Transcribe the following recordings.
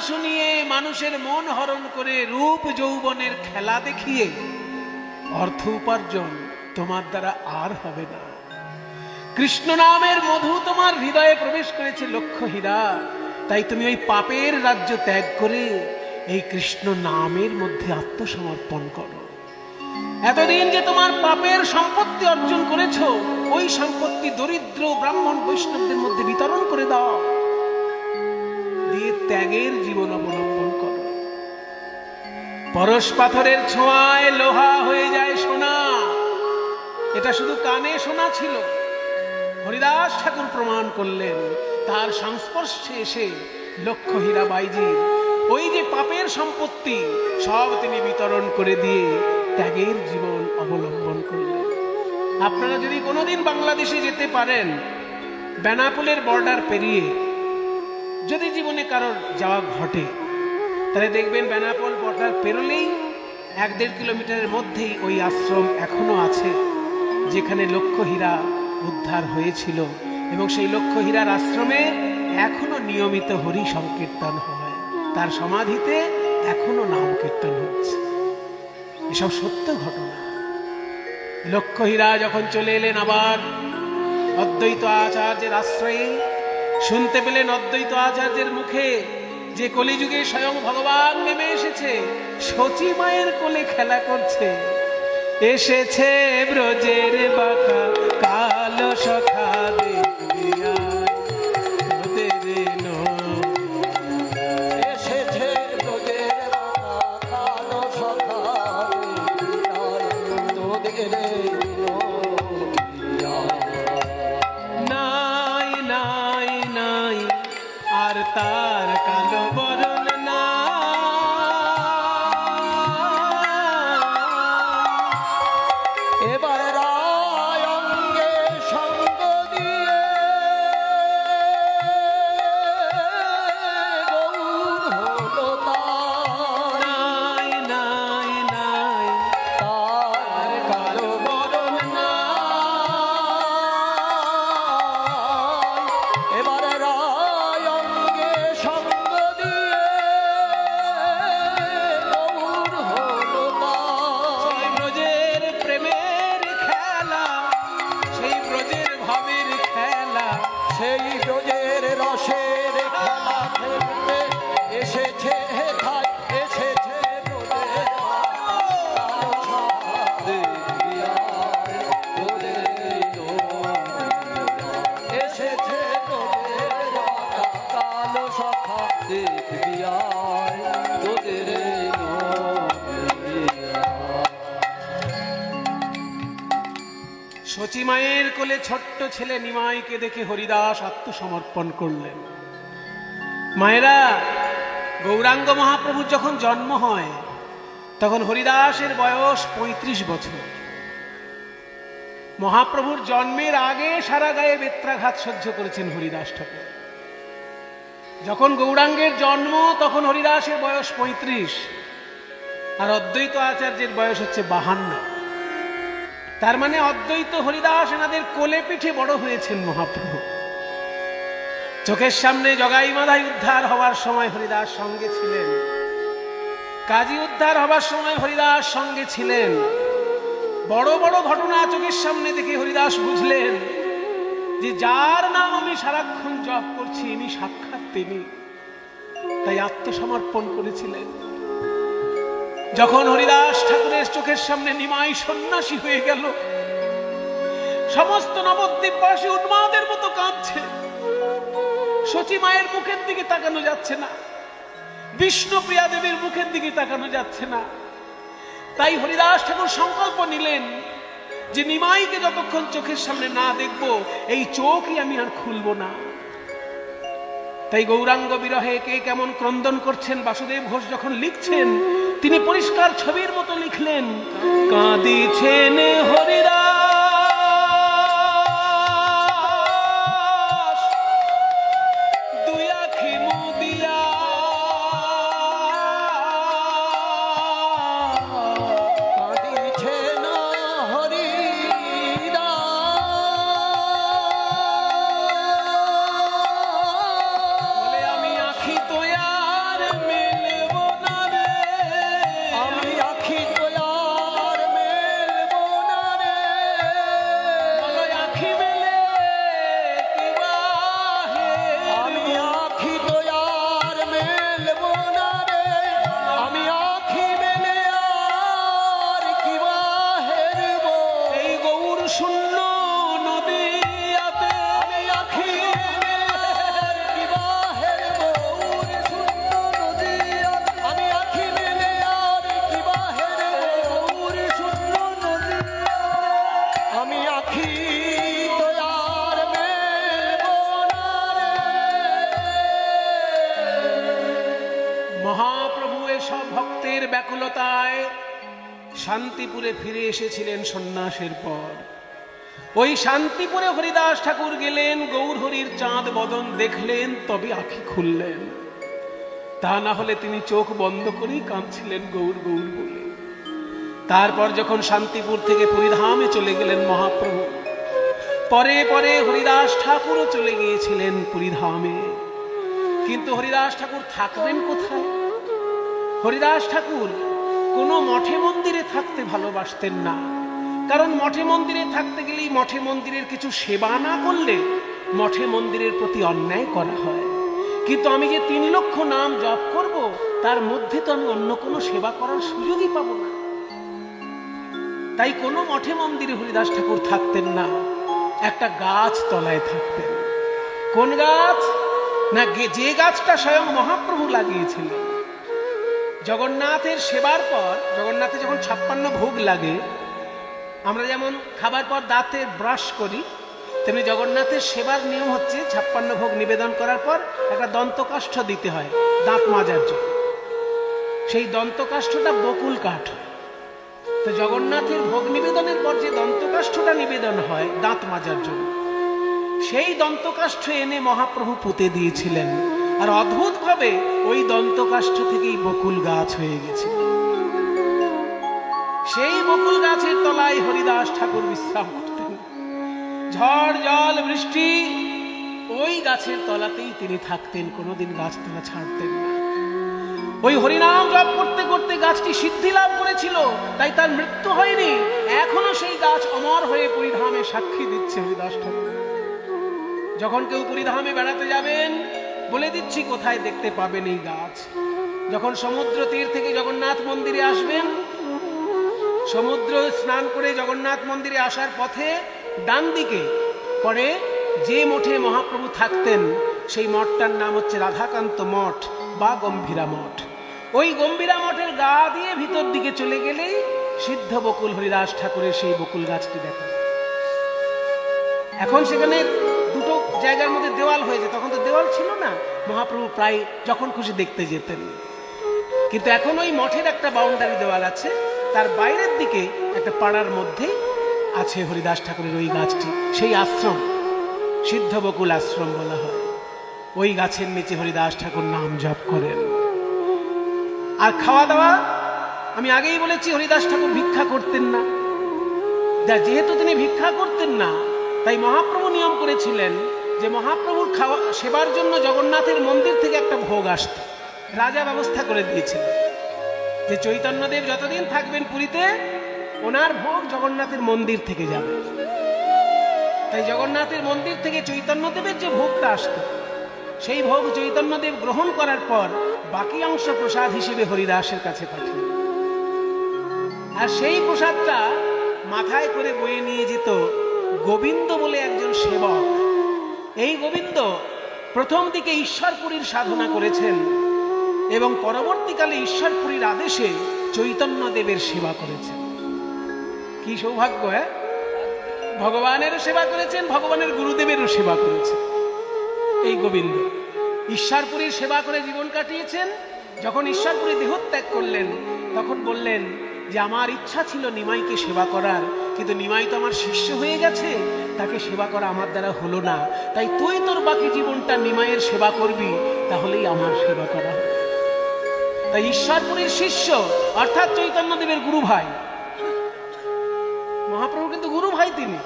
শুনিয়ে, মানুষের মন হরণ করে, রূপ যৌবনের খেলা দেখিয়ে অর্থ উপার্জন তোমার দ্বারা আর হবে না। কৃষ্ণ নামের মধু তোমার হৃদয়ে প্রবেশ করেছে লক্ষ হীরা, তাই তুমি ওই পাপের রাজ্য ত্যাগ করে এই কৃষ্ণ নামের মধ্যে আত্মসমর্পণ করো। এতদিন যে তোমার পাপের সম্পত্তি অর্জন করেছো, ওই সম্পত্তি দরিদ্র ব্রাহ্মণ বৈষ্ণবদের মধ্যে বিতরণ করে দাও, দিয়ে ত্যাগের জীবন অবলম্বন করো। পরশ পাথরের ছোঁয়ায় লোহা হয়ে যায় সোনা, এটা শুধু কানে শোনা ছিল। হরিদাস ঠাকুর প্রমাণ করলেন, তার সংস্পর্শে এসে লক্ষ হীরাবাইজির ওই যে পাপের সম্পত্তি সব তিনি বিতরণ করে দিয়ে ত্যাগের জীবন অবলম্বন করলেন। আপনারা যদি কোনোদিন বাংলাদেশে যেতে পারেন, বেনাপোলের বর্ডার পেরিয়ে যদি জীবনে কারোর যাওয়া ঘটে, তাহলে দেখবেন বেনাপোল বর্ডার পেরোলেই 1-1.5 কিলোমিটারের মধ্যেই ওই আশ্রম এখনো আছে, যেখানে লক্ষ হীরা উদ্ধার হয়েছিল। এবং সেই লক্ষ হীরার আশ্রমে এখনো নিয়মিত হরি সংকীর্তন হয়, তার সমাধিতে এখনো নাম কীর্তন হচ্ছে। এসব সত্য ঘটনা। লক্ষ হীরা যখন চলে এলেন আবার অদ্বৈত আচার্যের আশ্রয়ে, শুনতে পেলেন অদ্বৈত আচার্যের মুখে যে কলিযুগে স্বয়ং ভগবান নেমে এসেছে, শচী মায়ের কোলে খেলা করছে। এসেছে ব্রজের বাঁকা কালো সখা দেখবি আয়, তোদের এসেছে ব্রজের বাঁকা কালো সখা দেখবি আয়, তোদের নাই নাই নাই আর তার কালো বরণ না, এবার রায় অঙ্গে সঙ্গ দিয়ে গৌর হলো তার, নাই নাই নাই তার কালো বরণ নাই। এবার রায় অঙ্গে সঙ্গ দিয়ে গৌর হলো তার, সেই ব্রজের প্রেমের খেলা, সেই ব্রজের ভাবের খেলা, সেই ব্রজের রসের খেলা খেলতে এসেছে হেথায়, এসেছে ব্রজের কালো সখা দেখবি আয়, তোদের এসেছে ব্রজের কালো সখা দেখবি আয়, তোদের শচী মায়ের কোলে ছোট্ট ছেলে নিমাইকে দেখে হরিদাস আত্মসমর্পণ করলেন। মায়েরা, গৌরাঙ্গ মহাপ্রভুর যখন জন্ম হয় তখন হরিদাসের বয়স 35 বছর। মহাপ্রভুর জন্মের আগে সারা গায়ে বেত্রাঘাত সহ্য করেছেন হরিদাস ঠাকুর। যখন গৌরাঙ্গের জন্ম তখন হরিদাসের বয়স 35, আর অদ্বৈত আচার্যের বয়স হচ্ছে 52। তার মানে অদ্বৈত হরিদাস এনাদের কোলে পিঠে বড় হয়েছেন মহাপ্রভু। চোখের সামনে জগাই মাধাই উদ্ধার হওয়ার সময় হরিদাস সঙ্গে ছিলেন, কাজী উদ্ধার হবার সময় হরিদাস সঙ্গে ছিলেন। বড় বড় ঘটনা চোখের সামনে দেখে হরিদাস বুঝলেন যে যার নাম আমি সারাক্ষণ জপ করছি ইনি সাক্ষাৎ তিনি, তাই আত্মসমর্পণ করেছিলেন। যখন হরিদাস ঠাকুরের চোখের সামনে নিমাই সন্ন্যাসী হয়ে গেল, সমস্ত নবদ্বীপবাসী উন্মাদের মতো কাঁদছে। শচী মায়ের মুখের দিকে তাকানো যাচ্ছে না, বিষ্ণুপ্রিয়া দেবীর মুখের দিকে তাকানো যাচ্ছে না। তাই হরিদাস ঠাকুর সংকল্প নিলেন যে নিমাইকে যতক্ষণ চোখের সামনে না দেখব এই চোখই আমি আর খুলব না। তাই গৌরাঙ্গ বিরহে কে কেমন ক্রন্দন করছেন বাসুদেব ঘোষ যখন লিখছেন, তিনি পরিষ্কার ছবির মতো লিখলেন, কাঁদিছেন হরিদাস দুই আখি মুদিয়া, কাঁদিছে না হরিদাস বলে আমি আখি তো আর এসব ভক্তের ব্যাকুলতায় শান্তিপুরে ফিরে এসেছিলেন সন্ন্যাসের পর। ওই শান্তিপুরে হরিদাস ঠাকুর গেলেন, গৌরহরির চাঁদ বদন দেখলেন, তবে আঁখি খুললেন। তা না হলে তিনি চোখ বন্ধ করেই কাঁদছিলেন গৌর গৌর বলে। তারপর যখন শান্তিপুর থেকে পুরীধামে চলে গেলেন মহাপ্রভু, পরে পরে হরিদাস ঠাকুরও চলে গিয়েছিলেন পুরীধামে। কিন্তু হরিদাস ঠাকুর থাকবেন কোথায়? হরিদাস ঠাকুর কোনো মঠে মন্দিরে থাকতে ভালোবাসতেন না, কারণ মঠে মন্দিরে থাকতে গেলেই মঠে মন্দিরের কিছু সেবা না করলে মঠে মন্দিরের প্রতি অন্যায় করা হয়। কিন্তু আমি যে 3 লক্ষ নাম জপ করব, তার মধ্যে তো আমি অন্য কোনো সেবা করার সুযোগই পাবো না। তাই কোনো মঠে মন্দিরে হরিদাস ঠাকুর থাকতেন না, একটা গাছ তলায় থাকতেন। কোন গাছ? না, যে গাছটা স্বয়ং মহাপ্রভু লাগিয়েছিলেন। জগন্নাথের সেবার পর, জগন্নাথে যখন 56 ভোগ লাগে, আমরা যেমন খাবার পর দাঁতে ব্রাশ করি, তেমনি জগন্নাথের সেবার নিয়ম হচ্ছে 56 ভোগ নিবেদন করার পর একটা দন্তকাষ্ঠ দিতে হয় দাঁত মাজার জন্য। সেই দন্তকাষ্ঠটা বকুল কাঠ। তো জগন্নাথের ভোগ নিবেদনের পর যে দন্তকাষ্ঠটা নিবেদন হয় দাঁত মাজার জন্য, সেই দন্তকাষ্ঠ এনে মহাপ্রভু পুঁতে দিয়েছিলেন। আর অদ্ভুতভাবে ওই দন্তকাষ্ঠ থেকেই বকুল গাছ হয়ে গেছে। সেই বকুল গাছের তলায় হরিদাস ঠাকুর বিশ্রাম করতেন। ঝড় জল বৃষ্টি ওই গাছের তলাতেই তিনি থাকতেন, কোনোদিন গাছতলা ছাড়তেন না। ওই হরিনাম জপ করতে করতে গাছটি সিদ্ধি লাভ করেছিল, তাই তার মৃত্যু হয়নি। এখনো সেই গাছ অমর হয়ে পুরীধামে সাক্ষী দিচ্ছে হরিদাস ঠাকুর। যখন কেউ পুরীধামে বেড়াতে যাবেন, বলে দিচ্ছি কোথায় দেখতে পাবেন এই গাছ। যখন সমুদ্র তীর থেকে জগন্নাথ মন্দিরে আসবেন, সমুদ্র স্নান করে জগন্নাথ মন্দিরে আসার পথে ডান দিকে পরে যে মঠে মহাপ্রভু থাকতেন, সেই মঠটার নাম হচ্ছে রাধাকান্ত মঠ বা গম্ভীরা মঠ। ওই গম্ভীরা মঠের গা দিয়ে ভিতর দিকে চলে গেলেই সিদ্ধ বকুল হরিদাস ঠাকুরের সেই বকুল গাছটি দেখা। এখন সেখানে দুটো জায়গার মধ্যে দেওয়াল হয়েছে, তখন তো দেওয়াল ছিল না, মহাপ্রভু প্রায় যখন খুশি দেখতে যেতেন। কিন্তু এখন ওই মঠের একটা বাউন্ডারি দেওয়াল আছে, তার বাইরের দিকে একটা পাড়ার মধ্যে আছে হরিদাস ঠাকুরের ওই গাছটি। সেই আশ্রম সিদ্ধ বকুল আশ্রম বলা হয়। ওই গাছের নিচে হরিদাস ঠাকুর নাম জপ করেন। আর খাওয়া দাওয়া আমি আগেই বলেছি, হরিদাস ঠাকুর ভিক্ষা করতেন না। যেহেতু তিনি ভিক্ষা করতেন না, তাই মহাপ্রভু নিয়ম করেছিলেন যে মহাপ্রভুর খাওয়া সেবার জন্য জগন্নাথের মন্দির থেকে একটা ভোগ আসত। রাজা ব্যবস্থা করে দিয়েছিলেন যে চৈতন্যদেব যতদিন থাকবেন পুরীতে, ওনার ভোগ জগন্নাথের মন্দির থেকে যাবে। তাই জগন্নাথের মন্দির থেকে চৈতন্যদেবের যে ভোগটা আসত, সেই ভোগ চৈতন্যদেব গ্রহণ করার পর বাকি অংশ প্রসাদ হিসেবে হরিদাসের কাছে পাঠান। আর সেই প্রসাদটা মাথায় করে বয়ে নিয়ে যেত গোবিন্দ বলে একজন সেবক। এই গোবিন্দ প্রথম দিকে ঈশ্বরপুরীর সাধনা করেছেন এবং পরবর্তীকালে ঈশ্বরপুরীর আদেশে চৈতন্যদেবের সেবা করেছেন। কি সৌভাগ্য! ভগবানেরও সেবা করেছেন, ভগবানের গুরুদেবেরও সেবা করেছেন। এই গোবিন্দ ঈশ্বরপুরীর সেবা করে জীবন কাটিয়েছেন। যখন ঈশ্বরপুরী দেহত্যাগ করলেন, তখন বললেন যে আমার ইচ্ছা ছিল নিমাইকে সেবা করার, কিন্তু নিমাই তো আমার শিষ্য হয়ে গেছে, তাকে সেবা করা আমার দ্বারা হলো না। তাই তুই তোর বাকি জীবনটা নিমাইয়ের সেবা করবি, তাহলেই আমার সেবা করা হবে। তাই ঈশ্বরপুরীর শিষ্য অর্থাৎ চৈতন্যদেবের গুরু ভাই, মহাপ্রভু কিন্তু গুরু ভাই, তিনি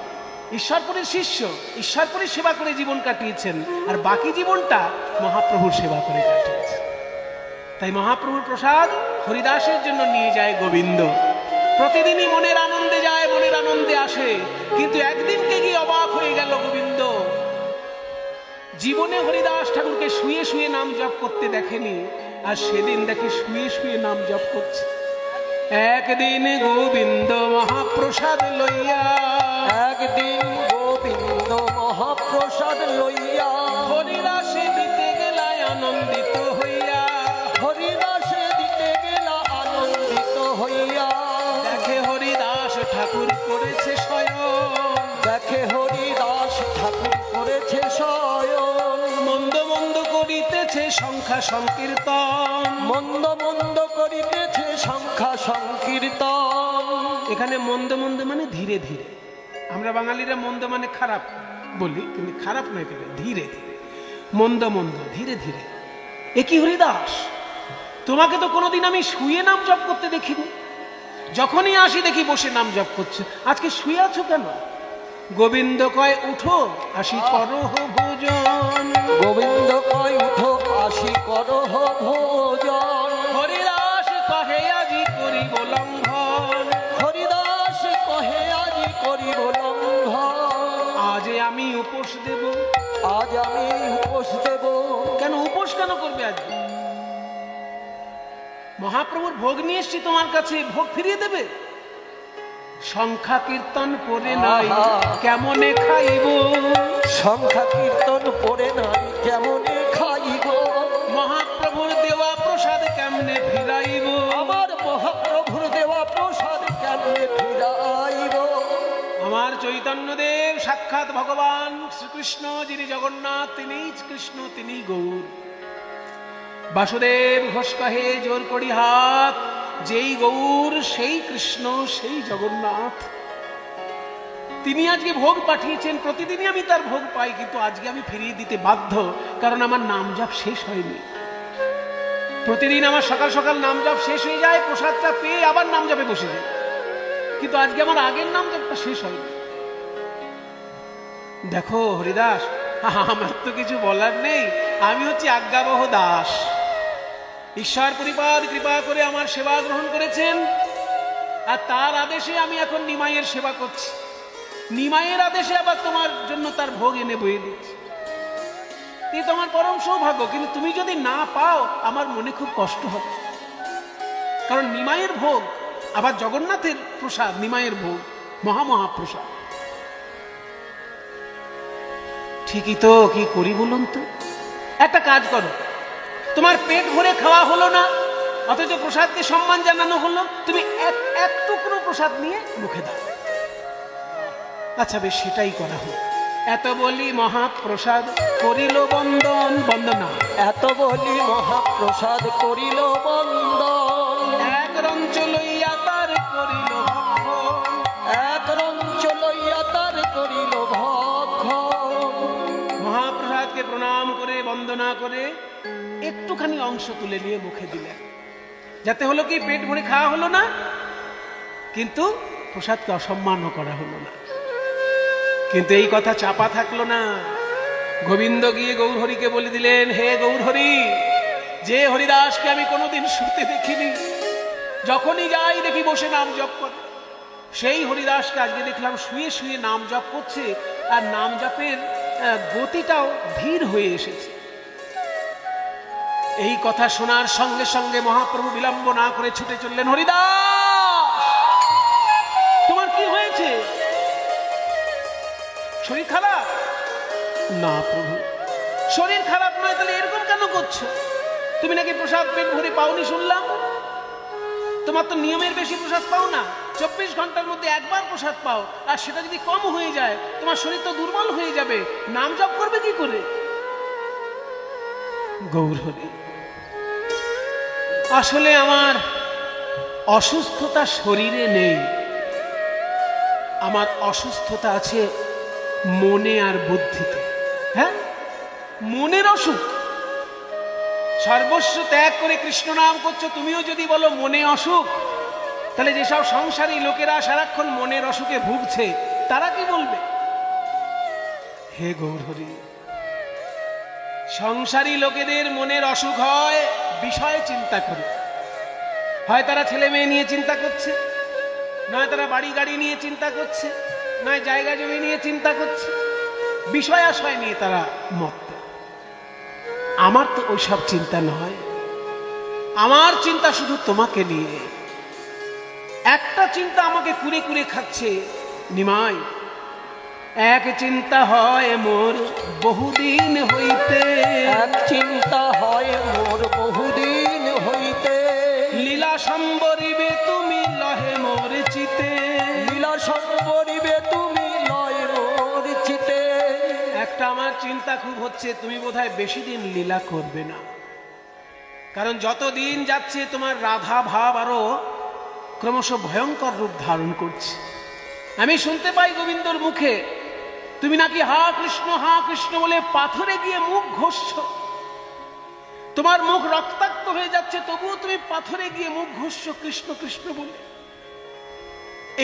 ঈশ্বরপুরীর শিষ্য, ঈশ্বরপুরীর সেবা করে জীবন কাটিয়েছেন, আর বাকি জীবনটা মহাপ্রভুর সেবা করে কাটিয়েছেন। তাই মহাপ্রভুর প্রসাদ হরিদাসের জন্য নিয়ে যায় গোবিন্দ। প্রতিদিনই মনের আনন্দে যায়, মনের আনন্দে আসে। কিন্তু একদিনকে গিয়ে অবাক হয়ে গেল গোবিন্দ। জীবনে হরিদাস ঠাকুরকে শুয়ে শুয়ে নাম জপ করতে দেখেনি, আর সেদিন দেখে শুয়ে শুয়ে নাম জপ করছে। একদিন গোবিন্দ মহাপ্রসাদ লইয়া, একদিন গোবিন্দ মহাপ্রসাদ লইয়া হরিদাসে দিতে গেলা আনন্দিত হইয়া, হরিদাসে দিতে গেলা আনন্দিত হইয়া। দেখে হরিদাস ঠাকুর করেছে শয়ন, দেখে হরিদাস ঠাকুর করেছে শয়ন। মন্দ মন্দ করিতেছে সংখ্যা সংকীর্তন। মন্দ মন্দ করিতেছে সংখ্যা সংকীর্তন। এখানে মন্দ মন্দ মানে ধীরে ধীরে। আমরা বাঙালিরা মন্দ মানে খারাপ বলি, কিন্তু খারাপ নয়, কেন ধীরে ধীরে। মন্দ মন্দ ধীরে ধীরে। এ কি হরিদাস, তোমাকে তো কোনোদিন আমি শুয়ে নাম জপ করতে দেখিনি। যখনই আসি দেখি বসে নাম জপ করছে, আজকে শুয়ে আছো কেন? গোবিন্দ কয় উঠো আসি করহ ভোজন। গোবিন্দ কয় উঠো আসি করহ ভোজন। হরিদাস কহে আজি করিব লঙ্ঘন। হরিদাস কহে আজি করিব লঙ্ঘন। আজ আমি উপোস দেব। আজ আমি উপোস দেব। কেন উপোস কেন করবে আজকে? মহাপ্রভুর ভোগ নিয়ে এসছি তোমার কাছে, ভোগ ফিরিয়ে দেবে? সংখ্যা কীর্তন করে নাই কেমনে খাইব। সংখ্যা কীর্তন করে নাই কেমনে খাইব। মহাপ্রভুর দেওয়া প্রসাদ কেমনে ফিরাইব। আমার মহাপ্রভুর দেওয়া প্রসাদ কেমনে ফিরাইব। আমার চৈতন্যদেব সাক্ষাৎ ভগবান শ্রীকৃষ্ণ, যিনি জগন্নাথ, তিনিই কৃষ্ণ, তিনিই গৌর। বাসুদেব ঘোষ কহে জোর করি হাত, যেই গৌর সেই কৃষ্ণ সেই জগন্নাথ। তিনি আজকে ভোগ পাঠিয়েছেন, প্রতিদিনই আমি তার ভোগ পাই, কিন্তু আজকে আমি ফিরিয়ে দিতে বাধ্য, কারণ আমার নাম জপ শেষ হয়নি। প্রতিদিন আমার সকাল সকাল নাম জপ শেষ হয়ে যায়, প্রসাদটা পেয়ে আবার নাম জপে বসে যায়, কিন্তু আজকে আমার আগের নাম জপটা শেষ হয়নি। দেখো হরিদাস, আমার তো কিছু বলার নেই, আমি হচ্ছি আজ্ঞাবহ দাস। ঈশ্বর পরিপাদ কৃপা করে আমার সেবা গ্রহণ করেছেন, আর তার আদেশে আমি এখন নিমাইয়ের সেবা করছি। নিমাইয়ের আদেশে আবার তোমার জন্য তার ভোগ এনে বয়ে দিচ্ছি। এই তো আমার পরম সৌভাগ্য, কিন্তু তুমি যদি না পাও আমার মনে খুব কষ্ট হবে, কারণ নিমাইয়ের ভোগ আবার জগন্নাথের প্রসাদ, নিমাইয়ের ভোগ মহামহাপ্রসাদ। ঠিকই তো, কি করি বলুন তো? একটা কাজ করো, তোমার পেট ভরে খাওয়া হলো না, অথচ প্রসাদকে সম্মান জানানো হলো, তুমি এক টুকরো প্রসাদ নিয়ে মুখে দাও। আচ্ছা বেশ, সেটাই করা হোক। এত বলি মহাপ্রসাদ করিল বন্দন। বন্দনা। এত বলি মহাপ্রসাদ করিল বন্দন। এক রঞ্চ লইয়া তার করিল ভক্ষণ। এক রঞ্চ লইয়া তার করিল ভক্ষণ। মহাপ্রসাদকে প্রণাম করে বন্দনা করে একটুখানি অংশ তুলে নিয়ে মুখে দিলেন, যাতে হলো কি পেট ভরে খাওয়া হলো না, কিন্তু প্রসাদকে অসম্মানও করা হলো না। কিন্তু এই কথা চাপা থাকলো না। গোবিন্দ গিয়ে গৌরহরিকে বলে দিলেন, হে গৌরহরি, যে হরিদাসকে আমি কোনোদিন শুতে দেখিনি, যখনই যাই দেখি বসে নাম জপ করে, সেই হরিদাসকে আজকে দেখলাম শুয়ে শুয়ে নাম জপ করছে, আর নাম জপের গতিটাও ধীর হয়ে এসেছে। এই কথা শোনার সঙ্গে সঙ্গে মহাপ্রভু বিলম্ব না করে ছুটে চললেন, হরিদাস তোমার কি হয়েছে? শরীর খারাপ? না প্রভু, শরীর খারাপ নয়, তাহলে এরকম কেন করছো? তুমি নাকি প্রসাদ পেট ভরে পাওনি শুনলাম। তোমার তো নিয়মের বেশি প্রসাদ পাও না, 24 ঘন্টার মধ্যে একবার প্রসাদ পাও, আর সেটা যদি কম হয়ে যায় তোমার শরীর তো দুর্বল হয়ে যাবে, নাম জপ করবে কি করে? গৌরহরি, আসলে আমার অসুস্থতা শরীরে নেই, আমার অসুস্থতা আছে মনে আর বুদ্ধিতে। হ্যাঁ, মনের অসুখ। সর্বস্ব ত্যাগ করে কৃষ্ণ নাম করছো, তুমিও যদি বলো মনে অসুখ, তাহলে যেসব সংসারী লোকেরা সারাক্ষণ মনের অসুখে ভুগছে তারা কি বলবে? হে গৌরহরি, সংসারী লোকেদের মনের অসুখ হয় বিষয় চিন্তা করে। হয় তারা ছেলে মেয়ে নিয়ে চিন্তা করছে, নয় তারা বাড়ি গাড়ি নিয়ে চিন্তা করছে, নয় জায়গা জমি নিয়ে চিন্তা করছে, বিষয় আশয় নিয়ে তারা মত্ত। আমার তো ওইসব চিন্তা নয়, আমার চিন্তা শুধু তোমাকে নিয়ে। একটা চিন্তা আমাকে কুরে কুরে খাচ্ছে, নিমাই। এক চিন্তা হয় মোর বহুদিন হইতে, এক চিন্তা হয় মোর বহুদিন হইতে। লীলা সম্বরিবে তুমি লহে মোর চিতে, লীলা সম্বরিবে তুমি লয় মোর চিতে। একটা আমার চিন্তা খুব হচ্ছে, তুমি বোধহয় বেশি দিন লীলা করবে না। কারণ যত দিন যাচ্ছে তোমার রাধা ভাব আরো ক্রমশ ভয়ঙ্কর রূপ ধারণ করছে। আমি শুনতে পাই গোবিন্দর মুখে তুমি নাকি হা কৃষ্ণ বলে পাথরে গিয়ে মুখ ঘষছ। তোমার মুখ রক্তাক্ত হয়ে যাচ্ছে, তবুও তুমি পাথরে গিয়ে মুখ ঘষছ কৃষ্ণ কৃষ্ণ বলে।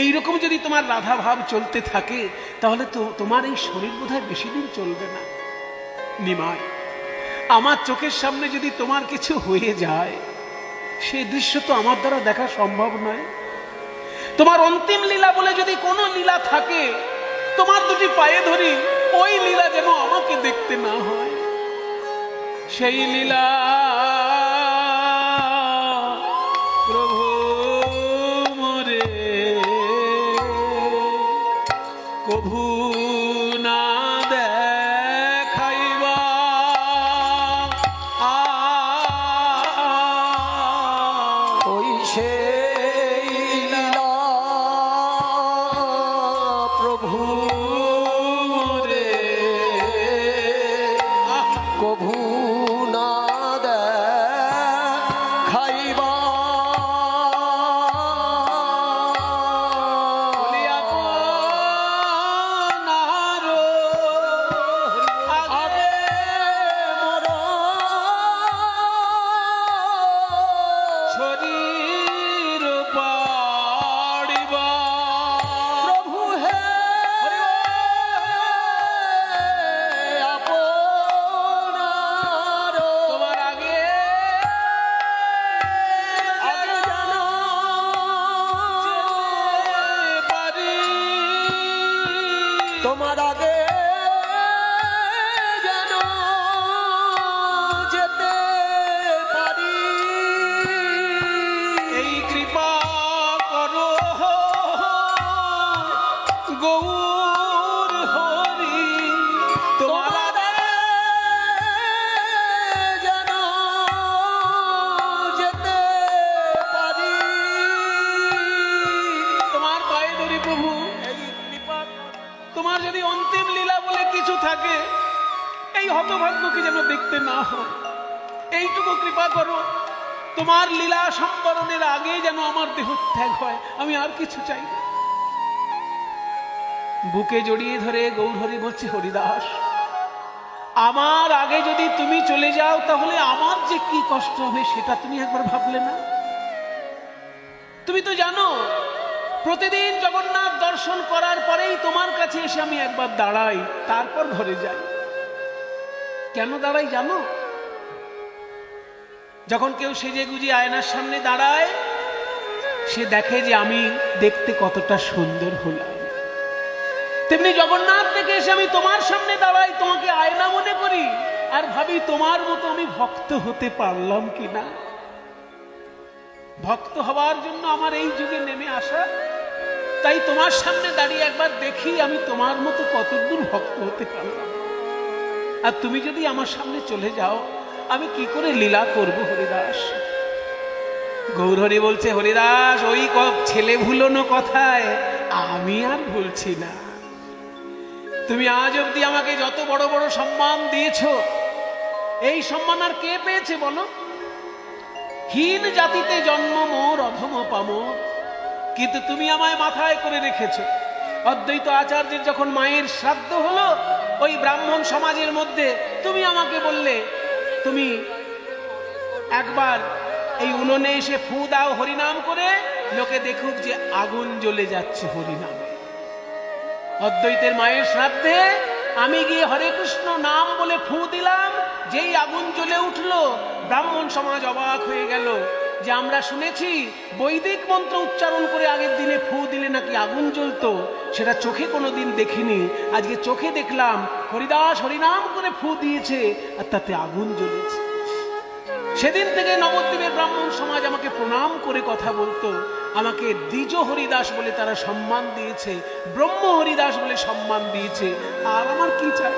এইরকম যদি তোমার রাধা ভাব চলতে থাকে তাহলে তো তোমার এই শরীর বোধহয় বেশি দিন চলবে না। নিমাই, আমার চোখের সামনে যদি তোমার কিছু হয়ে যায়, সেই দৃশ্য তো আমার দ্বারা দেখা সম্ভব নয়। তোমার অন্তিম লীলা বলে যদি কোনো লীলা থাকে, তোমার দুটি পায়ে ধরি ওই লীলা যেন আমাকে দেখতে না হয়। সেই লীলা প্রভু মোরে কভু না দেখাইবা। ওই সেই লীলা প্রভু রে কভু না দেখাইবা। আগে মোর শরীর পাড়িবা। প্রভু হে আপনার তোমার আগে আগে যেন পারি, তোমার আগে যেন যেতে পারি। এই কৃপা করো গৌর হরি। তোমার তোমার যেন যেতে পারি। তোমার পায়ে ধরি প্রভু। এই কৃপা তোমার যদি অন্তিম লীলা বলে কিছু থাকে, এই হতভাগ্যকে যেন দেখতে না হয়, এইটুকু কৃপা করো। তোমার লীলা সম্বরণের আগে যেন আমার দেহ ত্যাগ হয়, আমি আর কিছু চাই না। বুকে জড়িয়ে ধরে গৌরহরি বলছে, হরিদাস, আমার আগে যদি তুমি চলে যাও তাহলে আমার যে কি কষ্ট হবে সেটা তুমি একবার ভাবলে না? তুমি তো জানো প্রতিদিন জগন্নাথ দর্শন করার পরেই তোমার কাছে এসে আমি একবার দাঁড়াই, তারপর ঘরে যাই। কেন দাঁড়াই জানো? যখন কেউ সেজে গুজে আয়নার সামনে দাঁড়ায়, সে দেখে যে আমি দেখতে কতটা সুন্দর হলাম। তেমনি জগন্নাথ থেকে এসে আমি তোমার সামনে দাঁড়াই, তোমাকে আয়না মনে করি আর ভাবি তোমার মতো আমি ভক্ত হতে পারলাম কিনা। ভক্ত হওয়ার জন্য আমার এই যুগে নেমে আসা, তাই তোমার সামনে দাঁড়িয়ে একবার দেখি আমি তোমার মতো কতদূর ভক্ত হতে পারলাম। আর তুমি যদি আমার সামনে চলে যাও, আমি কি করে লীলা করব হরিদাস? গৌরহরি বলছে, হরিদাস, ওই ছেলে ভুলোনো কথায় আমি আর ভুলছি না। তুমি আজ অব্দি আমাকে যত বড় বড় সম্মান দিয়েছো, এই সম্মান আর কে পেয়েছে বলো? হীন জাতিতে জন্ম মোর অধম পামর, কিন্তু তুমি আমায় মাথায় করে রেখেছো। অদ্বৈত আচার্যের যখন মায়ের শ্রাদ্ধ হলো, ওই ব্রাহ্মণ সমাজের মধ্যে তুমি আমাকে বললে, তুমি একবার এই উনুনে এসে ফু দাও হরিনাম করে, লোকে দেখুক যে আগুন জ্বলে যাচ্ছে হরিনামে। অদ্বৈতের মায়ের শ্রাদ্ধে আমি গিয়ে হরে কৃষ্ণ নাম বলে ফু দিলাম, যেই আগুন জ্বলে উঠলো, ব্রাহ্মণ সমাজ অবাক হয়ে গেল যে আমরা শুনেছি বৈদিক মন্ত্র উচ্চারণ করে আগের দিনে ফু দিলে নাকি আগুন জ্বলতো, সেটা চোখে কোনোদিন দেখিনি। আজকে চোখে দেখলাম হরিদাস হরিনাম করে ফু দিয়েছে আর তাতে আগুন জ্বলেছে। সেদিন থেকে নবদ্বীপের ব্রাহ্মণ সমাজ আমাকে প্রণাম করে কথা বলতো, আমাকে দ্বিজ হরিদাস বলে তারা সম্মান দিয়েছে, ব্রহ্ম হরিদাস বলে সম্মান দিয়েছে। আর আমার কি চাই?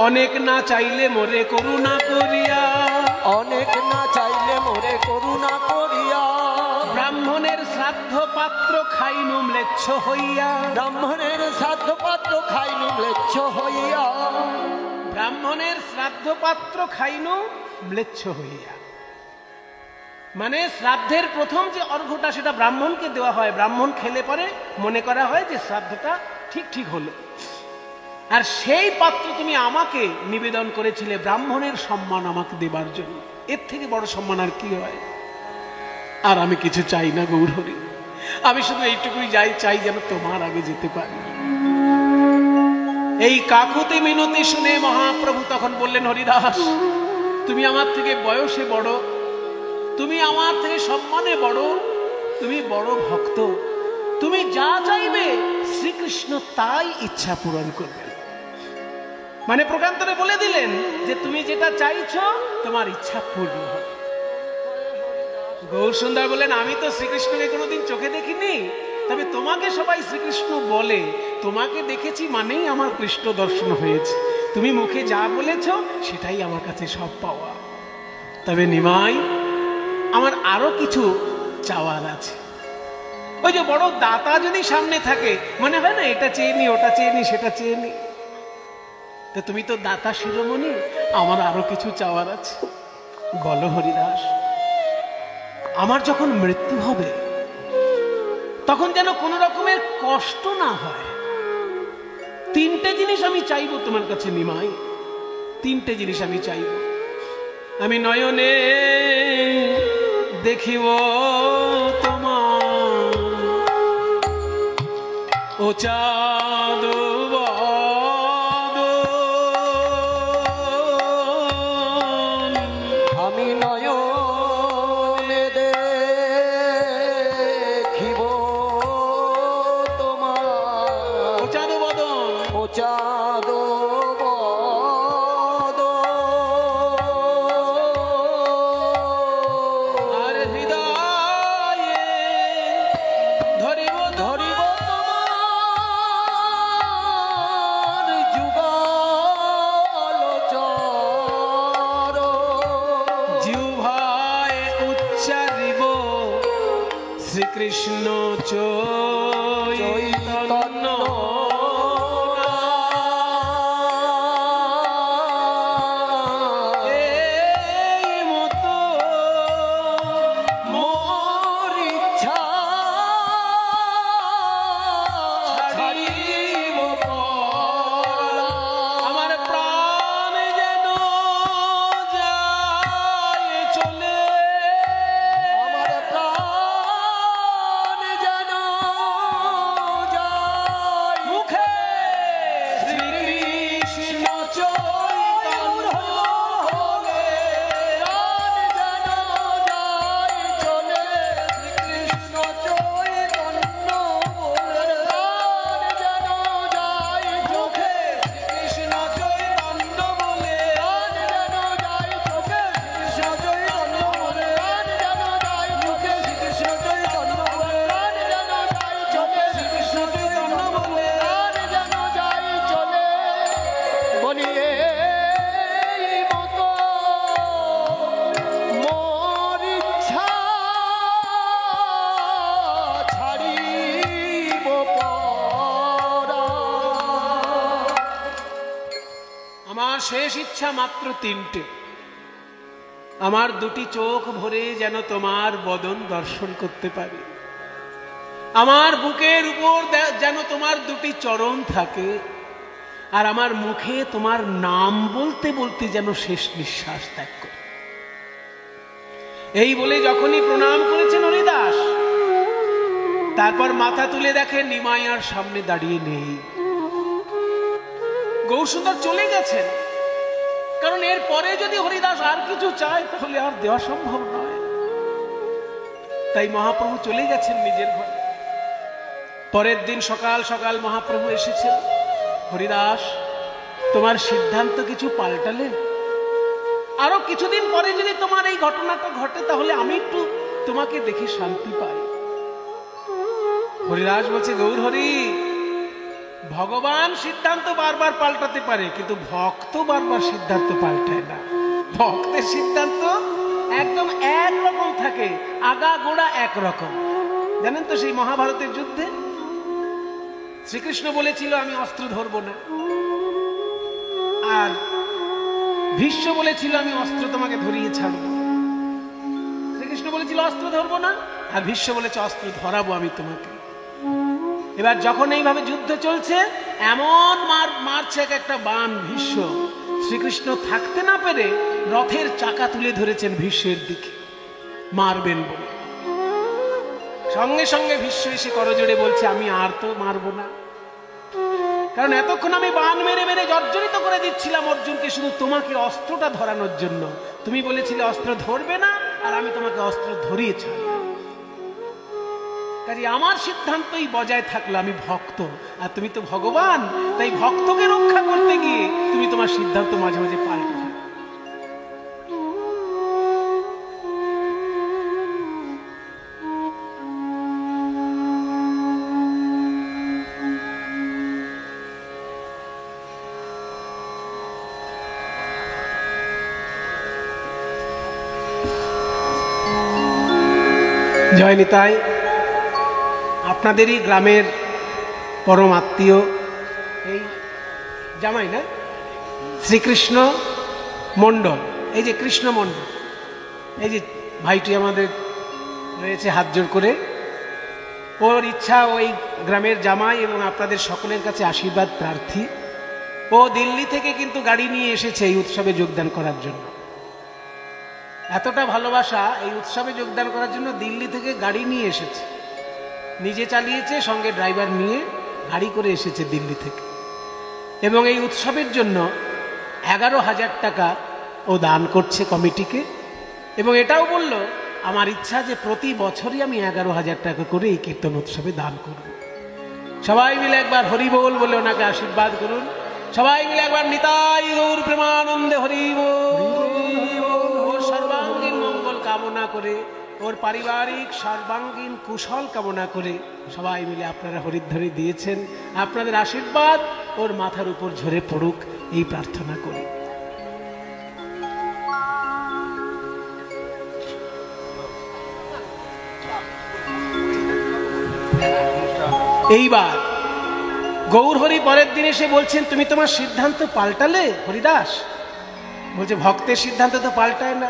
অনেক না চাইলে মোরে করুণা করিয়া, অনেক না চাইলে মোরে করুণা করিয়া, ব্রাহ্মণের শ্রাদ্ধ পাত্র খাইনু ম্লেচ্ছ হইয়া, ব্রাহ্মণের শ্রাদ্ধ পাত্র খাইনু ম্লেচ্ছ হইয়া, ব্রাহ্মণের শ্রাদ্ধ পাত্র খাইনু ম্লেচ্ছ হইয়া। মানে শ্রাদ্ধের প্রথম যে অর্ঘ্যটা সেটা ব্রাহ্মণকে দেওয়া হয়, ব্রাহ্মণ খেলে পরে মনে করা হয় যে শ্রাদ্ধটা ঠিক ঠিক হলো। আর সেই পাত্র তুমি আমাকে নিবেদন করেছিলে ব্রাহ্মণের সম্মান আমাকে দেবার জন্য। এর থেকে বড় সম্মান আর কি হয়? আর আমি কিছু চাই না গৌরহরি, আমি শুধু এইটুকুই চাই যেন তোমার আগে যেতে পারি। এই কাকুতি মিনতি শুনে মহাপ্রভু তখন বললেন, হরিদাস তুমি আমার থেকে বয়সে বড়, তুমি আমার থেকে সম্মানে বড়, তুমি বড় ভক্ত, তুমি যা চাইবে শ্রীকৃষ্ণ তাই ইচ্ছা পূরণ করবেন। মানে প্রকান্তরে বলে দিলেন যে তুমি যেটা চাইছো তোমার ইচ্ছা পূর্ণ হবে। গৌর সুন্দর বললেন, আমি তো শ্রীকৃষ্ণকে কোনোদিন চোখে দেখিনি, তবে তোমাকে সবাই শ্রীকৃষ্ণ বলে, তোমাকে দেখেছি মানেই আমার কৃষ্ণ দর্শন হয়েছে। তুমি মুখে যা বলেছ সেটাই আমার কাছে সব পাওয়া। তবে নিমাই, আমার আরো কিছু চাওয়ার আছে। ওই যে বড় দাতা যদি সামনে থাকে, মনে হয় না এটা চেয়ে নি, ওটা চেয়ে নি, সেটা চেয়ে নি। তো তুমি তো দাতা শিরোমণি, আমার আরো কিছু চাওয়ার আছে। বলো হরিদাস। আমার যখন মৃত্যু হবে তখন যেন কোনো রকমের কষ্ট না হয়। তিনটে জিনিস আমি চাইবো তোমার কাছে নিমাই, তিনটে জিনিস আমি চাইব। আমি নয়নে দেখিব তোমার ও চাঁদ বদন, আমি নয়নে দেখিব তোমার ও চাঁদ বদন, ও চাঁদ আর হৃদয়ে ধরিব ধরিব তোমার যুগল চর, জিহ্বায় উচ্চারিব শ্রীকৃষ্ণ চৈতন্য। এই মতো মোর ইচ্ছা ছাড়িব পরা, আমার প্রাণ যেন যায় চলে, আমার প্রাণ যেন যায় মুখে শ্রীকৃষ্ণ চৈতন্য বলে, প্রাণ যেন যায় চলে শ্রীকৃষ্ণ চৈতন্য বলে, প্রাণ যেন যায় চোখে কৃষ্ণ চৈতন্য বলে, প্রাণ যেন যায় চোখে শ্রীকৃষ্ণ চৈতন্য বলে, প্রাণ যেন যায় চোখে শ্রীকৃষ্ণ চৈতন্য বলে, প্রাণ যেন যায় চোখে শ্রীকৃষ্ণ চৈতন্য বলে, প্রাণ যেন যায় চলে বলি এই মতো মোর ইচ্ছা ছাড়িব পরা। আমার শেষ ইচ্ছা মাত্র তিনটে। আমার দুটি চোখ ভরে যেন তোমার বদন দর্শন করতে পারি, আমার বুকের উপর যেন তোমার দুটি চরণ থাকে, আর আমার মুখে তোমার নাম বলতে বলতে যেন শেষ নিঃশ্বাস ত্যাগ করে। এই বলে যখনই প্রণাম করেছেন হরিদাস, তারপর মাথা তুলে দেখে নিমাই আর সামনে দাঁড়িয়ে নেই। গৌরসুন্দর চলে গেছেন, কারণ এর পরে যদি হরিদাস আর কিছু চায় তাহলে আর দেওয়া সম্ভব নয়। তাই মহাপ্রভু চলে গেছেন নিজের ঘরে। পরের দিন সকাল সকাল মহাপ্রভু এসেছেন। হরিদাস, তোমার সিদ্ধান্ত কিছু পাল্টালে? আরো কিছুদিন পরে যদি তোমার এই ঘটনাটা ঘটে তাহলে আমি একটু তোমাকে দেখে শান্তি পাই। হরিদাস বলছে, গৌর হরি, ভগবান সিদ্ধান্ত বারবার পাল্টাতে পারে, কিন্তু ভক্ত বারবার সিদ্ধান্ত পাল্টায় না। ভক্তের সিদ্ধান্ত একদম একরকম থাকে, আগা গোড়া একরকম। জানেন তো সেই মহাভারতের যুদ্ধে শ্রীকৃষ্ণ বলেছিল আমি অস্ত্র ধরবো না, আর ভীষ্ম বলেছিল আমি অস্ত্র তোমাকে ধরিয়ে ছাড়বো, শ্রীকৃষ্ণ বলেছিল অস্ত্র ধরবো না, আর ভীষ্ম বলেছে অস্ত্র ধরাবো আমি তোমাকে। এবার যখন এইভাবে যুদ্ধ চলছে, এমন মারছে একটা বাণ ভীষ্ম, শ্রীকৃষ্ণ থাকতে না পেরে রথের চাকা তুলে ধরেছেন ভীষ্মের দিকে মারবেন বলে। সঙ্গে সঙ্গে ভীষ্ম এসে করজোড়ে বলছে আমি আর তো মারবো না, কারণ এতক্ষণ আমি বাণ মেরে মেরে জর্জরিত করে দিচ্ছিলাম অর্জুনকে শুধু তোমাকে অস্ত্রটা ধরানোর জন্য। তুমি বলেছিলে অস্ত্র ধরবে না, আর আমি তোমাকে অস্ত্র ধরিয়ে ছাড়লাম। কাজে আমার সিদ্ধান্তই বজায় থাকলো, আমি ভক্ত আর তুমি তো ভগবান, তাই ভক্তকে রক্ষা করতে গিয়ে তুমি তোমার সিদ্ধান্ত মাঝে মাঝে পাল্টে ফেলো। জয় নিতাই। আপনাদেরই গ্রামের পরম আত্মীয় এই জামাই না, শ্রীকৃষ্ণ মণ্ডল, এই যে কৃষ্ণ মণ্ডল, এই যে ভাইটি আমাদের রয়েছে হাত জোড় করে, ওর ইচ্ছা ওই গ্রামের জামাই এবং আপনাদের সকলের কাছে আশীর্বাদ প্রার্থী। ও দিল্লি থেকে কিন্তু গাড়ি নিয়ে এসেছে এই উৎসবে যোগদান করার জন্য। এতটা ভালোবাসা, এই উৎসবে যোগদান করার জন্য দিল্লি থেকে গাড়ি নিয়ে এসেছে, নিজে চালিয়েছে, সঙ্গে ড্রাইভার নিয়ে গাড়ি করে এসেছে দিল্লি থেকে। এবং এই উৎসবের জন্য 11,000 টাকা ও দান করছে কমিটিকে। এবং এটাও বলল আমার ইচ্ছা যে প্রতি বছরই আমি 11,000 টাকা করে এই কীর্তন উৎসবে দান করব। সবাই মিলে একবার হরি বল বলে ওনাকে আশীর্বাদ করুন। সবাই মিলে একবার নিতাই গৌর প্রেমানন্দে হরি বল। ওর সর্বাঙ্গীন মঙ্গল কামনা করে, ওর পারিবারিক সর্বাঙ্গীন কুশল কামনা করে সবাই মিলে আপনারা হরিধ্বনি দিয়েছেন। আপনাদের আশীর্বাদ ওর মাথার উপর ঝরে পড়ুক এই প্রার্থনা করি। এইবার গৌরহরি পরের দিন এসে বলছেন তুমি তোমার সিদ্ধান্ত পাল্টালে হরিদাস? বলছে ভক্তের সিদ্ধান্ত তো পাল্টায় না,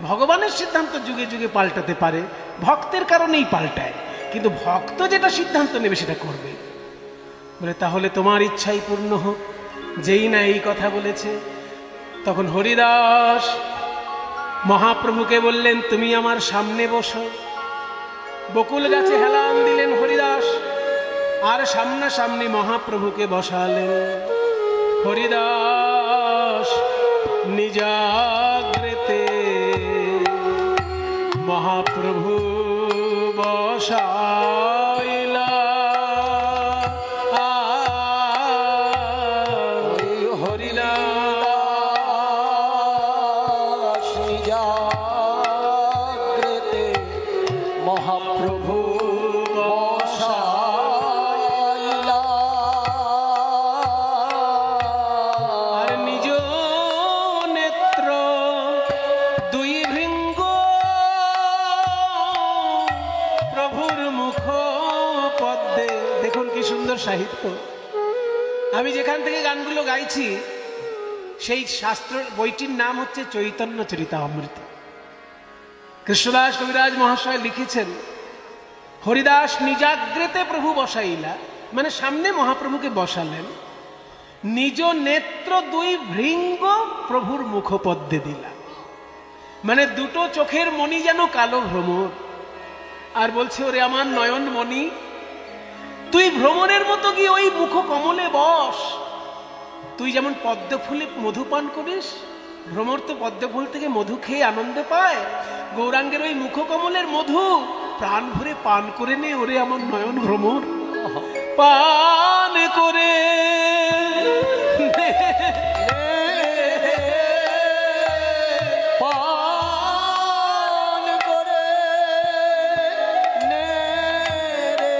ভগবানের সিদ্ধান্ত যুগে যুগে পাল্টাতে পারে, ভক্তের কারণেই পাল্টায়, কিন্তু ভক্ত যেটা সিদ্ধান্ত নেবে সেটা করবে। বলে তাহলে তোমার ইচ্ছাই পূর্ণ হোক। যেই না এই কথা বলেছে, তখন হরিদাস মহাপ্রভুকে বললেন তুমি আমার সামনে বসো। বকুল গাছে হেলান দিলেন হরিদাস, আর সামনাসামনি মহাপ্রভুকে বসালেন। হরিদাস নিজাগ্রেতে মহাপ্রভু বসাইলা। হরিদাস নিজাগ্রেতে মহাপ্রভু বসাইলা। আর নিজ নেত্র দুই ভৃঙ্গ প্রভুর মুখ পদ্মে। দেখুন কি সুন্দর সাহিত্য। আমি যেখান থেকে গানগুলো গাইছি সেই শাস্ত্র বইটির নাম হচ্ছে চৈতন্য চরিতামৃত। কৃষ্ণদাস কবিরাজ মহাশয় লিখেছেন হরিদাস নিজাগ্রেতে প্রভু বসাইলা, মানে সামনে মহাপ্রভুকে বসালেন। নিজ নেত্র দুই ভৃঙ্গ প্রভুর মুখপদ্মে দিলা, মানে দুটো চোখের মণি যেন কালো ভ্রমর। আর বলছে ওরে আমার নয়ন মণি, তুই ভ্রমরের মতো গিয়ে ওই মুখ কমলে বস। তুই যেমন পদ্ম ফুলে মধু পান করিস, ভ্রমর তো পদ্ম ফুল থেকে মধু খেয়ে আনন্দ পায়, গৌরাঙ্গের ওই মুখ কমলের মধু প্রাণ ভরে পান করে নে ওরে আমার নয়ন ভ্রমর। পান করে পান করে নে রে।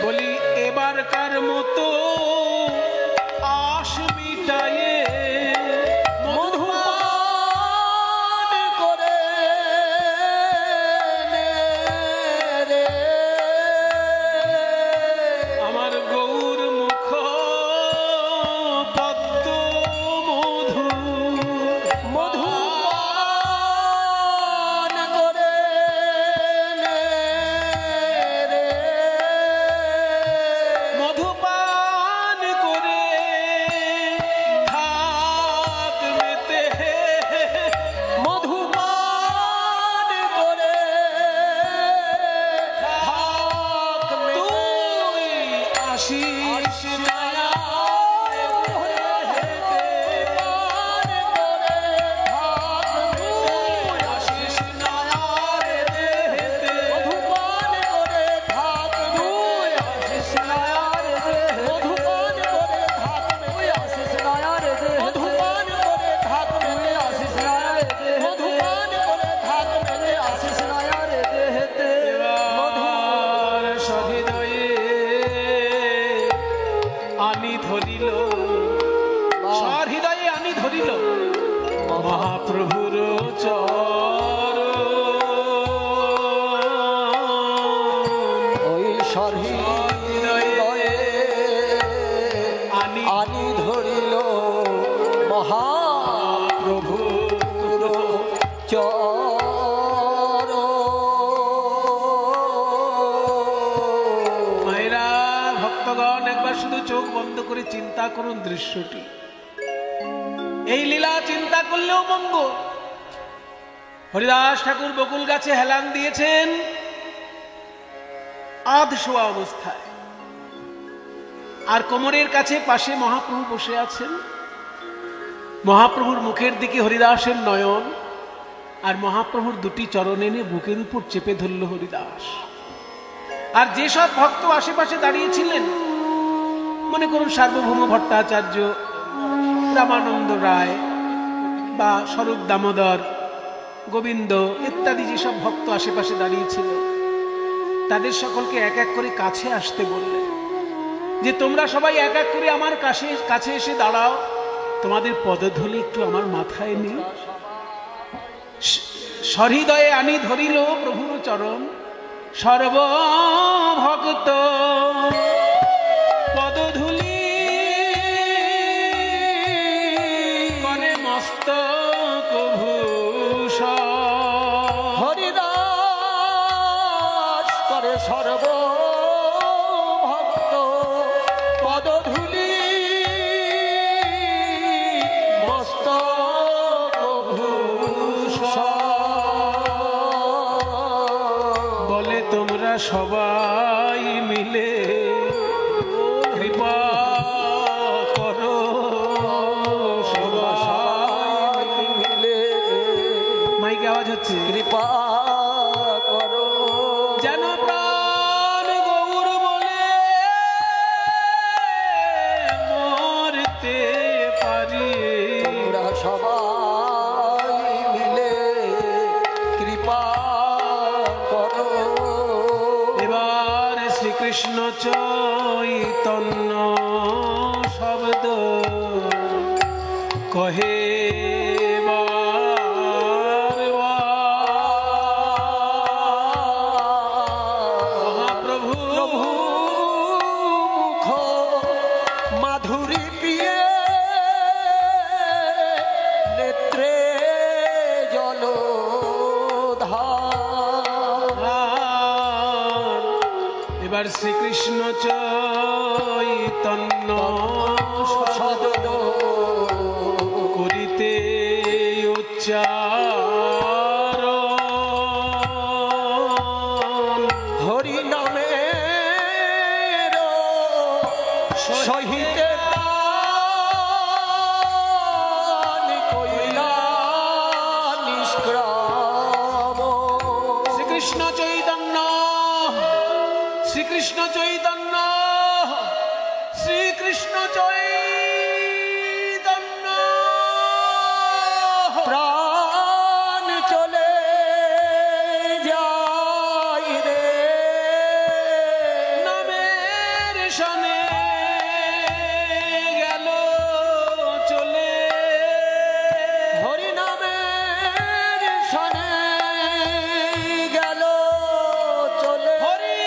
বলি এবারকার মতো আশ মিটায়ে মধুপান করে নে রে। মায়েরা, ভক্তগণ, একবার শুধু চোখ বন্ধ করে চিন্তা করুন দৃশ্যটি। এই লীলা চিন্তা করলেও মন্দ। হরিদাস ঠাকুর বকুল গাছে হেলান দিয়েছেন আধ শোয়া অবস্থায়, আর কোমরের কাছে পাশে মহাপ্রভু বসে আছেন। মহাপ্রভুর মুখের দিকে হরিদাসের নয়ন, আর মহাপ্রভুর দুটি চরণ এনে বুকের উপর চেপে ধরল হরিদাস। আর যেসব ভক্ত আশেপাশে দাঁড়িয়েছিলেন, মনে করুন সার্বভৌম ভট্টাচার্য, রামানন্দ রায় বা স্বরূপ দামোদর, গোবিন্দ ইত্যাদি যেসব ভক্ত আশেপাশে দাঁড়িয়েছিল, তাদের সকলকে এক এক করে কাছে আসতে বললেন যে তোমরা সবাই এক এক করে আমার কাছে এসে দাঁড়াও, তোমাদের পদধূলি একটু আমার মাথায় নিই। সহৃদয়ে আনি ধরিল প্রভুর চরণ, সর্বভক্ত পদধূলি করে মস্তক ভূষণ। হরিদাস করে সর্বভক্ত পদধূলি মস্তক ভূষণ। বলে তোমরা সবাই মিলে কৃপা করো, সবাই মিলে মাইকে আওয়াজ হচ্ছে, কৃপা করো যেন প্রাণ গৌর বলে মরতে পারি। তোমরা সবাই মিলে কৃপা করো। এবার শ্রীকৃষ্ণ চৈতন্য শব্দ কহে মহাপ্রভু প্রভু মুখ মাধুরী পিয়ে নেত্রে জলধার। এবার শ্রীকৃষ্ণ চৈতন্য সদন করিতে উচ্চারণ, হরি নামের সহিতে প্রাণ কইলা নিষ্ক্রাম। শ্রীকৃষ্ণ চৈতন্য, শ্রীকৃষ্ণ চৈতন্য, শ্রীকৃষ্ণ চৈতন্য। প্রাণ চলে যাই রে নামের সনে গেল চলে, হরি নামের সনে গেল চলে। হরি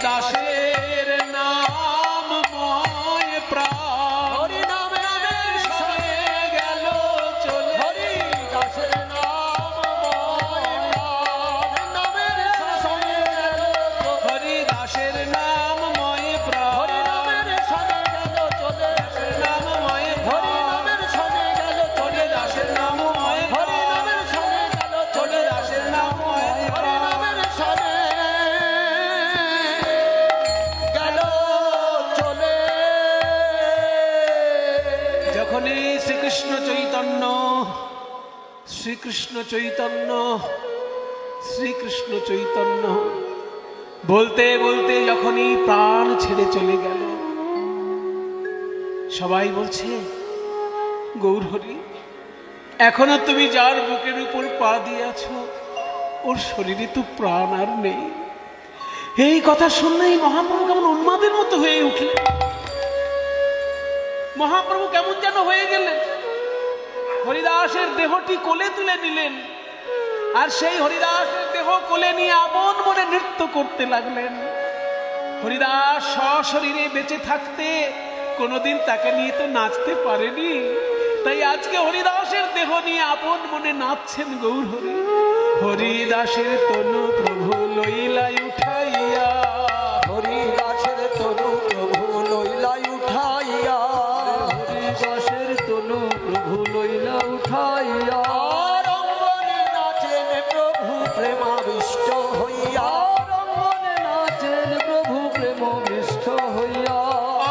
দাসের নাম ময় প্রাণ, হরি নামের সনে গেল চলে। হরি দাসের নাম ময় প্রাণ, নামের সনে গেল চলে। হরি দাসের নাম ময় প্রাণ, হরি নামের সনে গেল চলে। নাম ময় হরি প্রাণ, নামের সনে গেল হরি চলে। দাসের নাম ময় হরি প্রাণ, নামের সনে গেল হরি চলে। দাসের নাম ময় হরি প্রাণ। নামের সনে গেল চলে। যখনই শ্রীকৃষ্ণ চৈতন্য, শ্রীকৃষ্ণ চৈতন্য, শ্রীকৃষ্ণ চৈতন্য বলতে বলতে যখনই প্রাণ ছেড়ে চলে গেল, সবাই বলছে গৌরহরি, এখনো তুমি যার বুকের উপর পা দিয়েছ ওর শরীরে তো প্রাণ আর নেই। এই কথা শুনলেই মহাপ্রভু কেমন উন্মাদের মতো হয়ে উঠলেন। মহাপ্রভু কেমন যেন হয়ে গেলেন। হরিদাসের দেহটি কোলে তুলে নিলেন, আর সেই হরিদাসের দেহ কোলে নিয়ে আপন মনে নৃত্য করতে লাগলেন। হরিদাস সশরীরে বেঁচে থাকতে কোনোদিন তাকে নিয়ে তো নাচতে পারেনি, তাই আজকে হরিদাসের দেহ নিয়ে আপন মনে নাচছেন গৌর হরি। হরিদাসের তনু প্রভু লইলাই উঠাইয়া, হরিদাসের তনু প্রভু লইলাই উঠাইয়া, হরিদাসের তনু প্রভু লইলা উঠাইয়া, আর অঙ্গনে নাচেন প্রভু প্রেমাবিষ্ট হইয়া, রঙ্গনে নাচেন প্রভু প্রেমবিষ্ট হইয়া,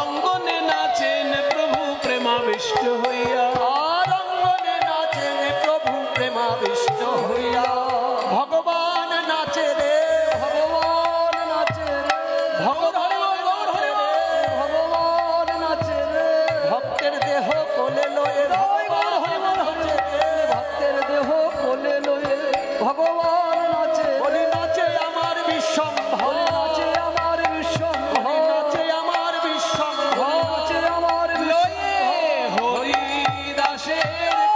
অঙ্গনে নাচেন প্রভু প্রেমাবিষ্ট হইয়া, আর অঙ্গনে নাচেন প্রভু প্রেমাবিষ্ট হইয়া। ভগবান নাচে রে, ভগবান নাচে রে, ভগবান নাচে রে, ভগবান নাচে রে, ভক্তের দেহ কোলে লয়ে ভগবান নাচে রে, ভক্তের দেহ কোলে লয়ে ভগবান নাচে রে, হরি নাচে আমার বিশ্বম্ভর, নাচে আমার বিশ্বম্ভর, হরি নাচে আমার বিশ্বম্ভর, নাচে আমার লয়ে হরিদাসের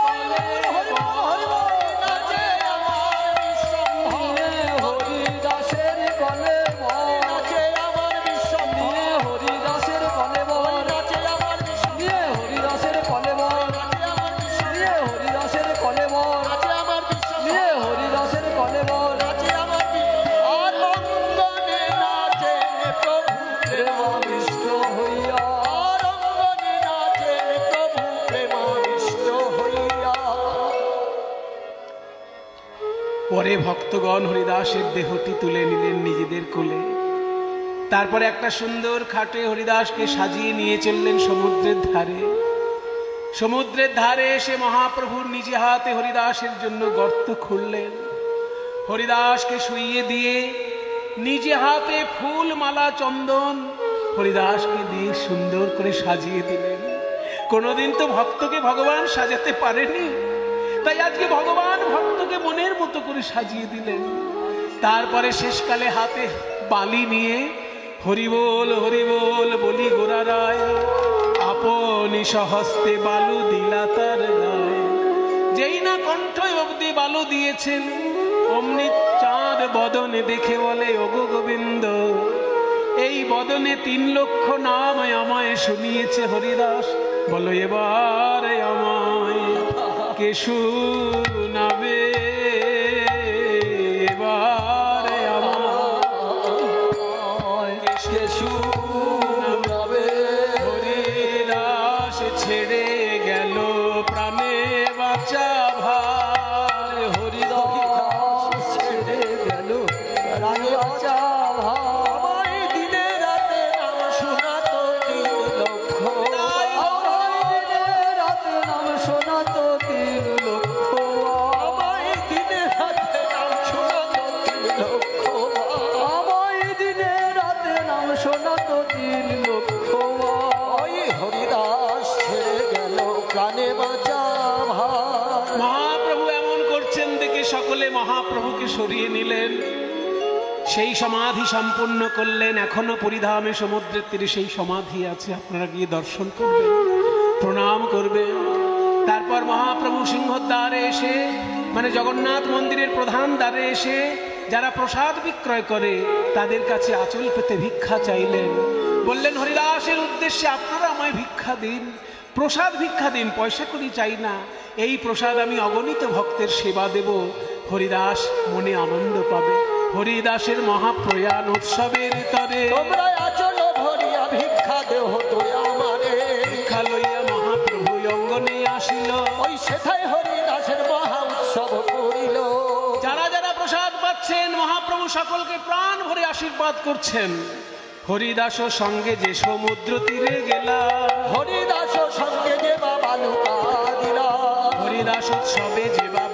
কোলে নাচে আমার বিশ্বম্ভর, হরিদাসের কলে নাচে আমার বিশ্বম্ভর, হরিদাসের কলে নাচে আমার বিশ্বম্ভর, হরিদাসের কলে নাচে আমার বিশ্বম্ভর, হরিদাসের কলে নাচে আমার বিশ্বম্ভর, হরিদাসের কলে নাচে আমার বিশ্বম্ভর। আর অঙ্গনে নাচেন প্রভু প্রেমাবিষ্ট হইয়া, আর অঙ্গনে নাচেন প্রভু প্রেমাবিষ্ট হইয়া। পরে ভক্তগণ হরিদাসের দেহটি তুলে নিলেন নিজেদের কোলে। তারপরে একটা সুন্দর খাটে হরিদাসকে সাজিয়ে নিয়ে চললেন সমুদ্রের ধারে। সমুদ্রের ধারে এসে মহাপ্রভুর নিজে হাতে হরিদাসের জন্য গর্ত খুঁড়লেন। হরিদাসকে শুইয়ে দিয়ে নিজে হাতে ফুল মালা চন্দন হরিদাসকে দিয়ে সুন্দর করে সাজিয়ে দিলেন। কোনোদিন তো ভক্তকে ভগবান সাজাতে পারেনি, তাই আজকে ভগবান ভক্তকে মনের মতো করে সাজিয়ে দিলেন। তারপরে শেষকালে হাতে বালি নিয়ে হরিবোল হরিবোল বলি গোরা রায়, আপনি সহস্তে বালু দিলা তার গায়ে। যেই না কণ্ঠ অবধি বালু দিয়েছেন, অমনি চাঁদ বদনে দেখে বলে ওগো গোবিন্দ, এই বদনে 3 লক্ষ নাম আমায় শুনিয়েছে হরিদাস, বলো এবার আমায় কে শুনাবে, এবার আমায় কে শুনাবে। হরিদাস ছেড়ে গেল প্রাণে বাঁচা ভার, হরিদাস ছেড়ে গেল প্রাণে বাঁচা ভার। আমায় দিনে রাতে নাম শোনাতো 3 লক্ষ, রাতে নাম শোনাতো 3 লক্ষ, আমায় দিনে রাতে নাম শোনাতো 3 লক্ষ। আমায় দিনে রাতে নাম শোনাতো 3 লক্ষ। ওই হরিদাস ছেড়ে গেল প্রাণে বাঁচা ভার। মহাপ্রভু এমন করছেন দেখে সকলে মহাপ্রভুকে সরিয়ে নিলেন। সেই সমাধি সম্পূর্ণ করলেন। এখনো পরিধামে সমুদ্রের তীরে সেই সমাধি আছে, আপনারা গিয়ে দর্শন করবেন, প্রণাম করবেন। তারপর মহাপ্রভু সিংহদ্বারে এসে, মানে জগন্নাথ মন্দিরের প্রধান দ্বারে এসে যারা প্রসাদ বিক্রয় করে তাদের কাছে আঁচল পেতে ভিক্ষা চাইলেন। বললেন হরিদাসের উদ্দেশ্যে আপনারা আমায় ভিক্ষা দিন, প্রসাদ ভিক্ষা দিন, পয়সা করি চাই না। এই প্রসাদ আমি অগণিত ভক্তের সেবা দেব, হরিদাস মনে আনন্দ পাবে। হরিদাসের মহাপ্রয়াণ উৎসবের তরে তোমরা আচল ভরিয়া ভিক্ষা দেহ তুই আমারে। ভিক্ষা লইয়া মহাপ্রভু অঙ্গনে আসিল। ওই সেথায় হরিদাসের মহা উৎসব করিল। যারা যারা প্রসাদ পাচ্ছেন মহাপ্রভু সকলকে প্রাণ ভরে আশীর্বাদ করছেন। হরিদাস সঙ্গে যে সমুদ্র তীরে গেলা, হরিদাস সঙ্গে যে বাবা লুকা দিলা। হরিদাস উৎসবে যে বা